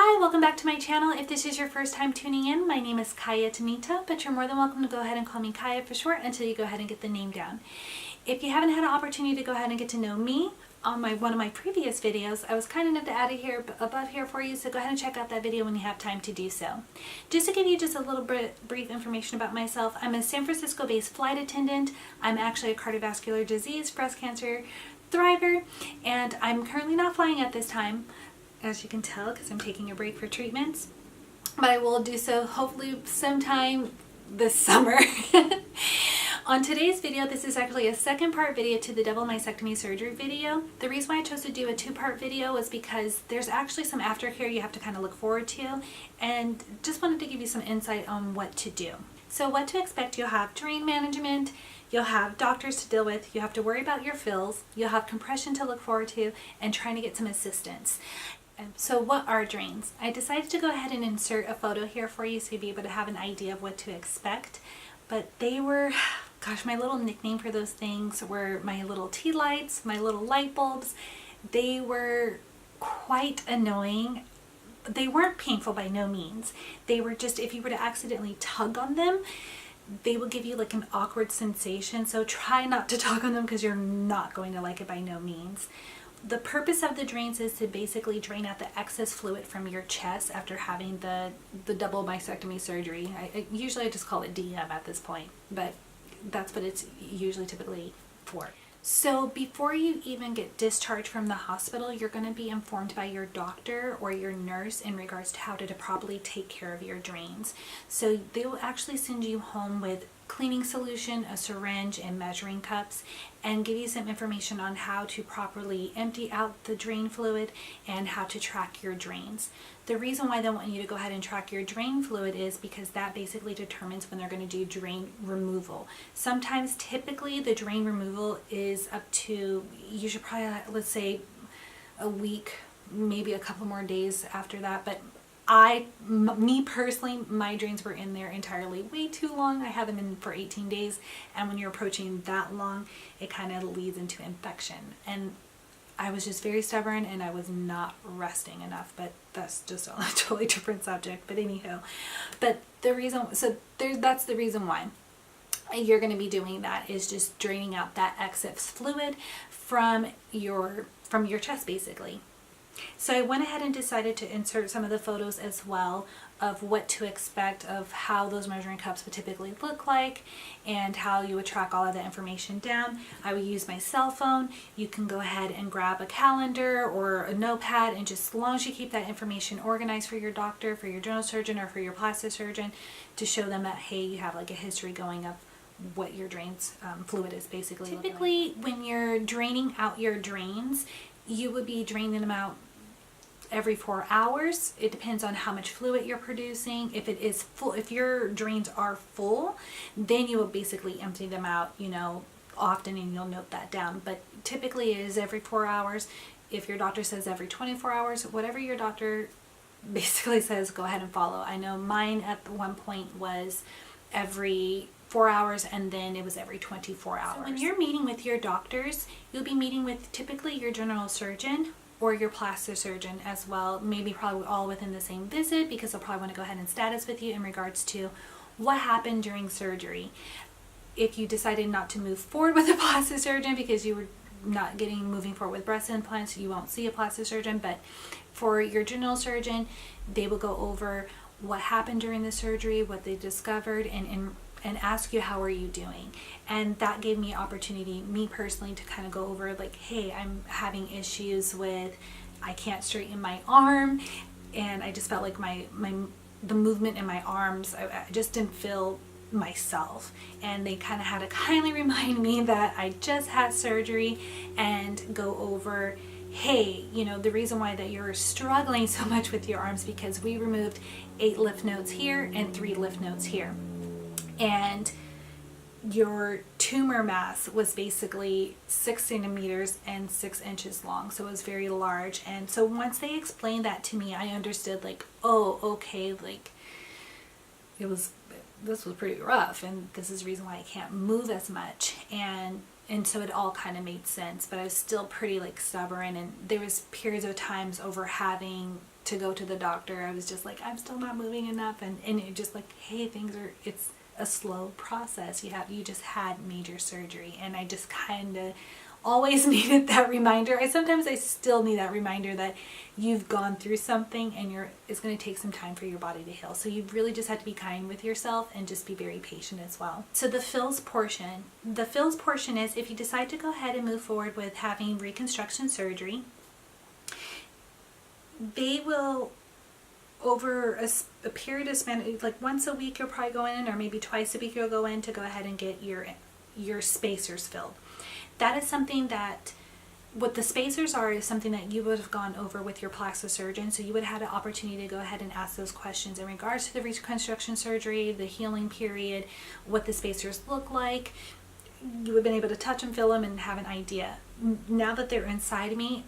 Hi, welcome back to my channel. If this is your first time tuning in, my name is Cayatanita, but you're more than welcome to go ahead and call me Kaya for short until you go ahead and get the name down. If you haven't had an opportunity to go ahead and get to know me, on one of my previous videos, I was kind enough to add it here above here for you, so go ahead and check out that video when you have time to do so. Just to give you just a little bit brief information about myself, I'm a San Francisco-based flight attendant. I'm actually a cardiovascular disease, breast cancer thriver, and I'm currently not flying at this time, as you can tell, because I'm taking a break for treatments, but I will do so hopefully sometime this summer. On today's video, this is actually a second part video to the double mastectomy surgery video. The reason why I chose to do a two-part video was because there's actually some aftercare you have to kind of look forward to, and just wanted to give you some insight on what to do. So what to expect: you'll have drain management, you'll have doctors to deal with, you have to worry about your fills, you'll have compression to look forward to, and trying to get some assistance. So what are drains? I decided to go ahead and insert a photo here for you so you'll be able to have an idea of what to expect. But they were, gosh, my little nickname for those things were my little tea lights, my little light bulbs. They were quite annoying. They weren't painful by no means. They were just, if you were to accidentally tug on them, they will give you like an awkward sensation. So try not to tug on them because you're not going to like it by no means. The purpose of the drains is to basically drain out the excess fluid from your chest after having the double mastectomy surgery. Usually I just call it DM at this point, but that's what it's usually typically for. So before you even get discharged from the hospital, you're going to be informed by your doctor or your nurse in regards to how to properly take care of your drains. So they will actually send you home with cleaning solution, a syringe, and measuring cups, and give you some information on how to properly empty out the drain fluid and how to track your drains. The reason why they want you to go ahead and track your drain fluid is because that basically determines when they're going to do drain removal. Sometimes, typically, the drain removal is up to, you should probably, let's say, a week, maybe a couple more days after that, but me personally, my drains were in there entirely way too long. I had them in for 18 days, and when you're approaching that long, it kind of leads into infection. And I was just very stubborn, and I was not resting enough, but that's just a totally different subject. But anyhow, but the reason, so that's the reason why you're going to be doing that, is just draining out that excess fluid from your chest, basically. So I went ahead and decided to insert some of the photos as well of what to expect, of how those measuring cups would typically look like, and how you would track all of that information down. I would use my cell phone. You can go ahead and grab a calendar or a notepad, and just as long as you keep that information organized for your doctor, for your general surgeon, or for your plastic surgeon, to show them that, hey, you have like a history going of what your drains fluid is basically. Typically, when you're draining out your drains, you would be draining them out every 4 hours. It depends on how much fluid you're producing. If it is full, if your drains are full, then you will basically empty them out, you know, often, and you'll note that down. But typically it is every 4 hours. If your doctor says every 24 hours, whatever your doctor basically says, go ahead and follow. I know mine at one point was every 4 hours, and then it was every 24 hours. So when you're meeting with your doctors, you'll be meeting with typically your general surgeon or your plastic surgeon as well, maybe probably all within the same visit, because they'll probably want to go ahead and status with you in regards to what happened during surgery. If you decided not to move forward with a plastic surgeon because you were not moving forward with breast implants, you won't see a plastic surgeon. But for your general surgeon, they will go over what happened during the surgery, what they discovered, and ask you, how are you doing? And that gave me opportunity, me personally, to kind of go over like, hey, I'm having issues with, I can't straighten my arm, and I just felt like the movement in my arms, I just didn't feel myself. And they kind of had to kindly remind me that I just had surgery, and go over, hey, you know, the reason why that you're struggling so much with your arms, because we removed 8 lymph nodes here and 3 lymph nodes here. And your tumor mass was basically 6 centimeters and 6 inches long, so it was very large. And so once they explained that to me, I understood, like, oh, okay, like, this was pretty rough, and this is the reason why I can't move as much. And so it all kind of made sense, but I was still pretty like stubborn, and there was periods of times over having to go to the doctor. I was just like, I'm still not moving enough, and it just like, hey, it's a slow process. You just had major surgery, and I just kind of always needed that reminder. Sometimes I still need that reminder that you've gone through something and it's going to take some time for your body to heal. So you really just have to be kind with yourself and just be very patient as well. So the fills portion is if you decide to go ahead and move forward with having reconstruction surgery, they will, over a period of span, like once a week you'll probably go in, or maybe twice a week you'll go in to go ahead and get your spacers filled. That is something that, what the spacers are is something that you would have gone over with your plastic surgeon, so you would have had an opportunity to go ahead and ask those questions in regards to the reconstruction surgery, the healing period, what the spacers look like. You would have been able to touch them, feel them, and have an idea. Now that they're inside me,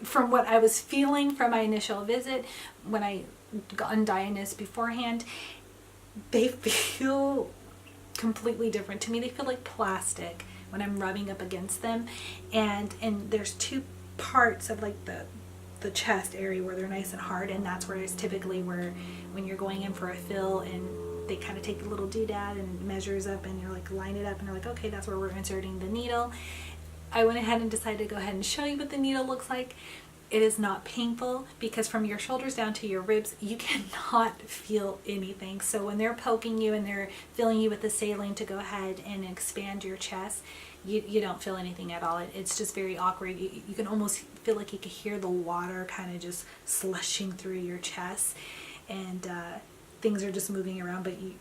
from what I was feeling from my initial visit, when I got undiagnosed beforehand, they feel completely different to me. They feel like plastic when I'm rubbing up against them, and there's two parts of like the chest area where they're nice and hard, and that's where it's typically where when you're going in for a fill and they kind of take the little doodad and it measures up, and you're like, line it up, and you're like, okay, that's where we're inserting the needle. I went ahead and decided to go ahead and show you what the needle looks like. It is not painful, because from your shoulders down to your ribs, you cannot feel anything. So when they're poking you and they're filling you with the saline to go ahead and expand your chest, you don't feel anything at all. It's just very awkward. You can almost feel like you can hear the water kind of just slushing through your chest, and things are just moving around, but you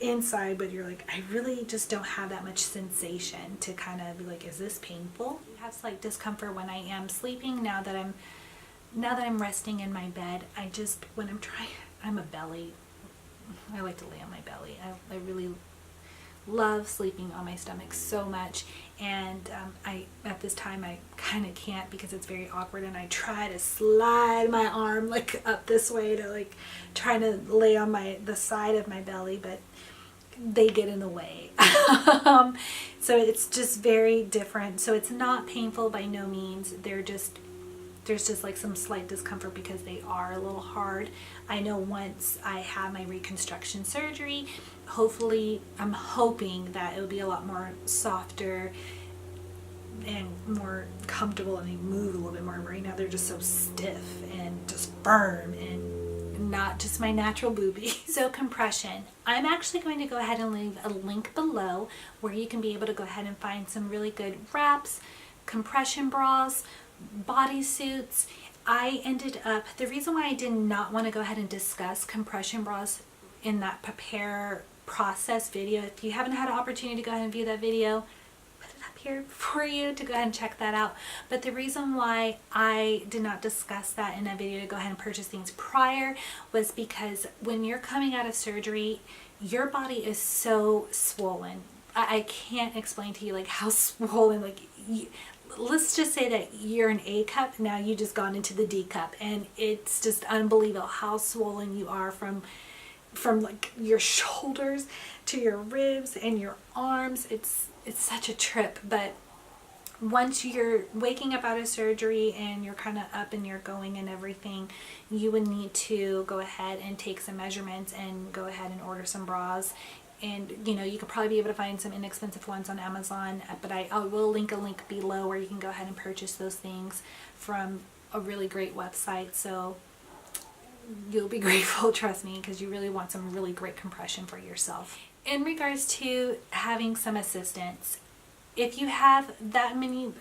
inside, but you're like, I really just don't have that much sensation to kind of be like, is this painful? I have slight discomfort when I am sleeping. Now that I'm resting in my bed, I'm a belly. I like to lay on my belly. I really love sleeping on my stomach so much, and at this time I kind of can't, because it's very awkward, and I try to slide my arm like up this way to like try to lay on the side of my belly, but they get in the way. So it's just very different. So it's not painful by no means. There's just like some slight discomfort because they are a little hard. I know once I have my reconstruction surgery, hopefully, I'm hoping that it'll be a lot more softer and more comfortable, and they move a little bit more. Right now they're just so stiff and just firm and not just my natural boobie. So compression. I'm actually going to go ahead and leave a link below where you can be able to go ahead and find some really good wraps, compression bras, bodysuits. The reason why I did not want to go ahead and discuss compression bras in that prepare process video, if you haven't had an opportunity to go ahead and view that video, put it up here for you to go ahead and check that out. But the reason why I did not discuss that in that video to go ahead and purchase things prior was because when you're coming out of surgery, your body is so swollen. I can't explain to you like how swollen, like let's just say that you're an A cup, now you just gone into the D cup, and it's just unbelievable how swollen you are from like your shoulders to your ribs and your arms. It's such a trip. But once you're waking up out of surgery and you're kind of up and you're going and everything, you would need to go ahead and take some measurements and go ahead and order some bras. And you could probably be able to find some inexpensive ones on Amazon, but I will link a link below where you can go ahead and purchase those things from a really great website. So you'll be grateful, trust me, because you really want some really great compression for yourself. In regards to having some assistance, if you have that many,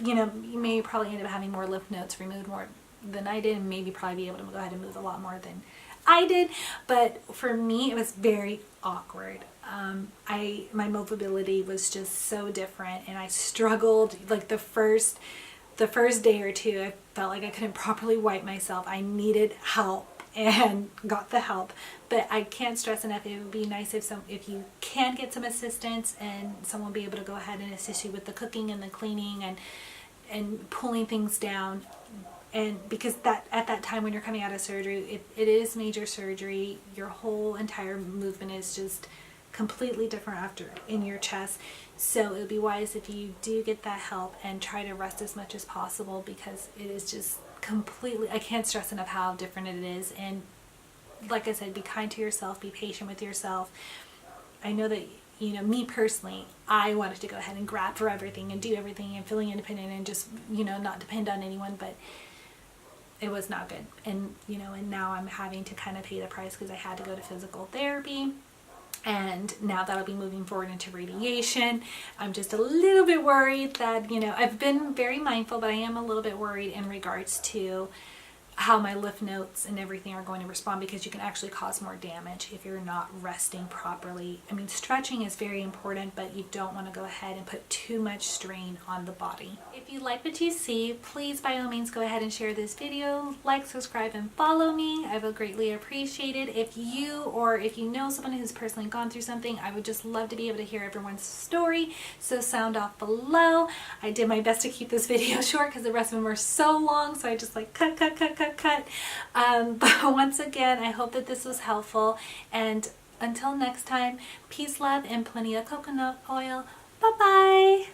you may probably end up having more lymph nodes removed more than I did, and maybe probably be able to go ahead and move a lot more than I did. But for me, it was very awkward. My mobility was just so different, and I struggled like the first day or two. I felt like I couldn't properly wipe myself. I needed help and got the help. But I can't stress enough, it would be nice if you can get some assistance and someone be able to go ahead and assist you with the cooking and the cleaning and pulling things down. And because at that time when you're coming out of surgery, it is major surgery. Your whole entire movement is just completely different in your chest. So it would be wise if you do get that help and try to rest as much as possible, because it is just completely, I can't stress enough how different it is. And like I said, be kind to yourself, be patient with yourself. I know that, you know, me personally, I wanted to go ahead and grab for everything and do everything and feeling independent and just, you know, not depend on anyone, but it was not good. And, you know, and now I'm having to kind of pay the price because I had to go to physical therapy. And now that'll be moving forward into radiation. I'm just a little bit worried that, you know, I've been very mindful, but I am a little bit worried in regards to how my lymph nodes and everything are going to respond, because you can actually cause more damage if you're not resting properly. I mean, stretching is very important, but you don't want to go ahead and put too much strain on the body. If you like what you see, please by all means go ahead and share this video, like, subscribe, and follow me. I would greatly appreciate it. If you know someone who's personally gone through something, I would just love to be able to hear everyone's story, so sound off below. I did my best to keep this video short because the rest of them were so long, so I just like cut. But once again, I hope that this was helpful, and until next time, peace, love, and plenty of coconut oil. Bye bye.